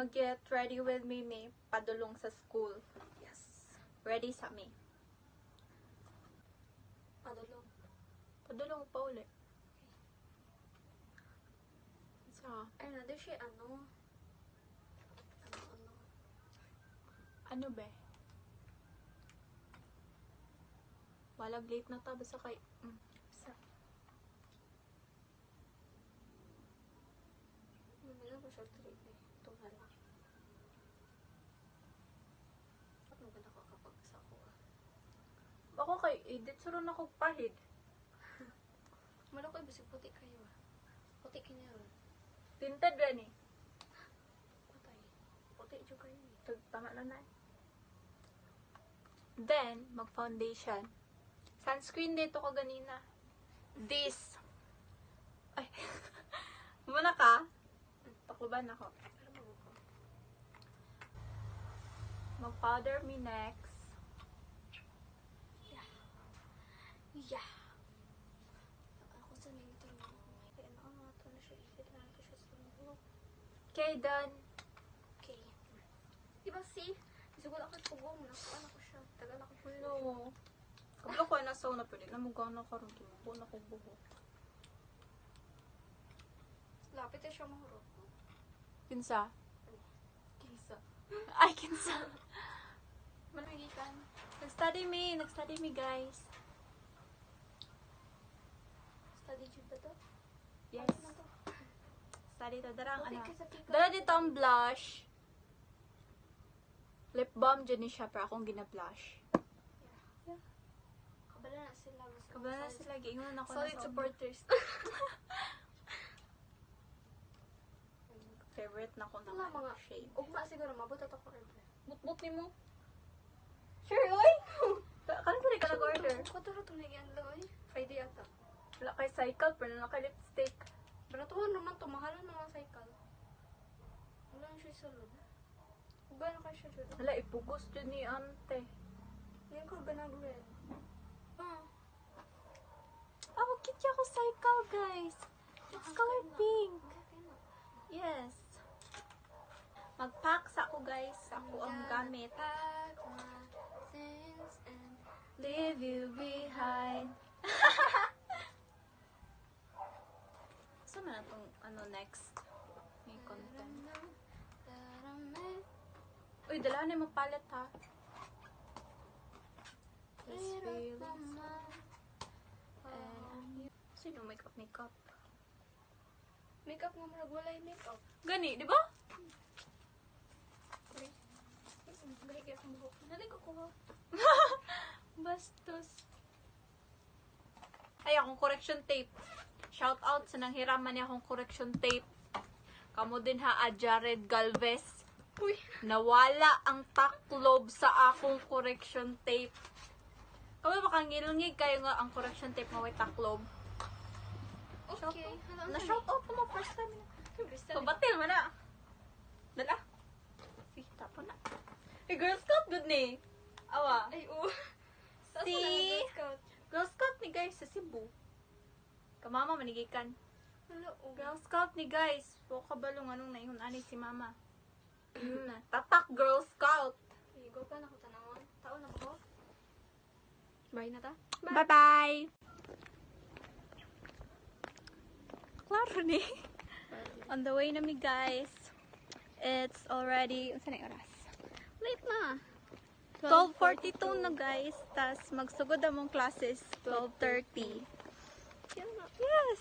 mag-get ready with Mimi. Padulong sa school. Yes. Ready sa me. Padulong. Padulong pa uli. Sa, Ay, nado siya ano. ano be? Walag late na ta. Basta kay... Sa. Mamila ko siya 3 eh. Ito nga lang. Ba't mo ba nakakapagsa ko ah? Ako kay edit suron ako pahid. Malo ko ibig puti kayo ah. Puti kinyo ron. Tinted rin eh. Patay. Puti dyan kayo eh. Tama na na. Then, mag-foundation. Sunscreen dito ko ganina. This. Ay. Muna ka. Takluban ako. Pero mabuko. Mag-powder me next. Yeah. Ako sa nito na ako. Kaya ano ito na siya. Ifit na ito siya sa mulo. Okay, done. Okay. Diba see? Siguro ako pugong. Nakuan ako siya. Tagal ako po. No. Kablo ko na sauna pwede na mugana karon tumubo na kog buhok. Lapit na siya mahurot. Kinsa? Kinsa. Ay, kinsa. Managikan. Nag-study me guys. Study jud ba to? Yes. Ano na to? Study to darang Okay, ano. kaysa pika. Dala dito ang blush. Lip balm dyan ni siya pero akong gina-blush. Kabala na sila. Kabala na sila. Giingon ako Solid na supporters. favorite na ko na Wala mga shade. ugma siguro. Mabuta to forever. Butbut ni mo. Sure, oy! Kano ba ka nag-order? Katuro ito na yan lang eh. Friday ata. Wala kay cycle pero naka lipstick. Baratuhan naman to. Mahalan naman cycle. Wala na siya sulod. Uga na kayo siya dyan. Wala, ipugos dyan ni ante. Yan ko uga nag-red. Ah. Oh, cute ako cycle, guys. It's color pink. Yes. Mag-pack sa ako, guys. Ako ang gamit. Pack my things and Leave you behind. Saan na itong ano next? May content. Uy, dala na yung palet ha. This feelings. And sino makeup? Makeup nga marag wala yung makeup. Gani, di ba? Gahi kaya kong buhok. Nalig ko ha. Bastos. Ay, akong correction tape. Shout out sa nanghiraman niya akong correction tape. Kamu din ha, Jared Galvez. Uy. Nawala ang taklob sa akong correction tape. Kamu makangilngig kayo nga ang correction tape nga way taklob. Okay. Na-shout out mo first time. Basta So, batil mo na. Dala. Uy, tapo na. Hey, Girl Scout, good ni. Awa. Ay, oo. Saan Si- ko na Girl Scout? Girl Scout ni guys sa Cebu. Kamama manigikan. Wala, oo. Girl Scout ni guys. Po kabalong anong naihon ani si mama. Tatak Girl Scout. Igo pa na ko tanawon. Taon na ko. Bye na ta. Bye-bye. Klaro ni. On the way na mi guys. It's already, unsa na yung oras? Late na. 12:42 na guys. Tas magsugod among classes 12:30. Yan na. Yes.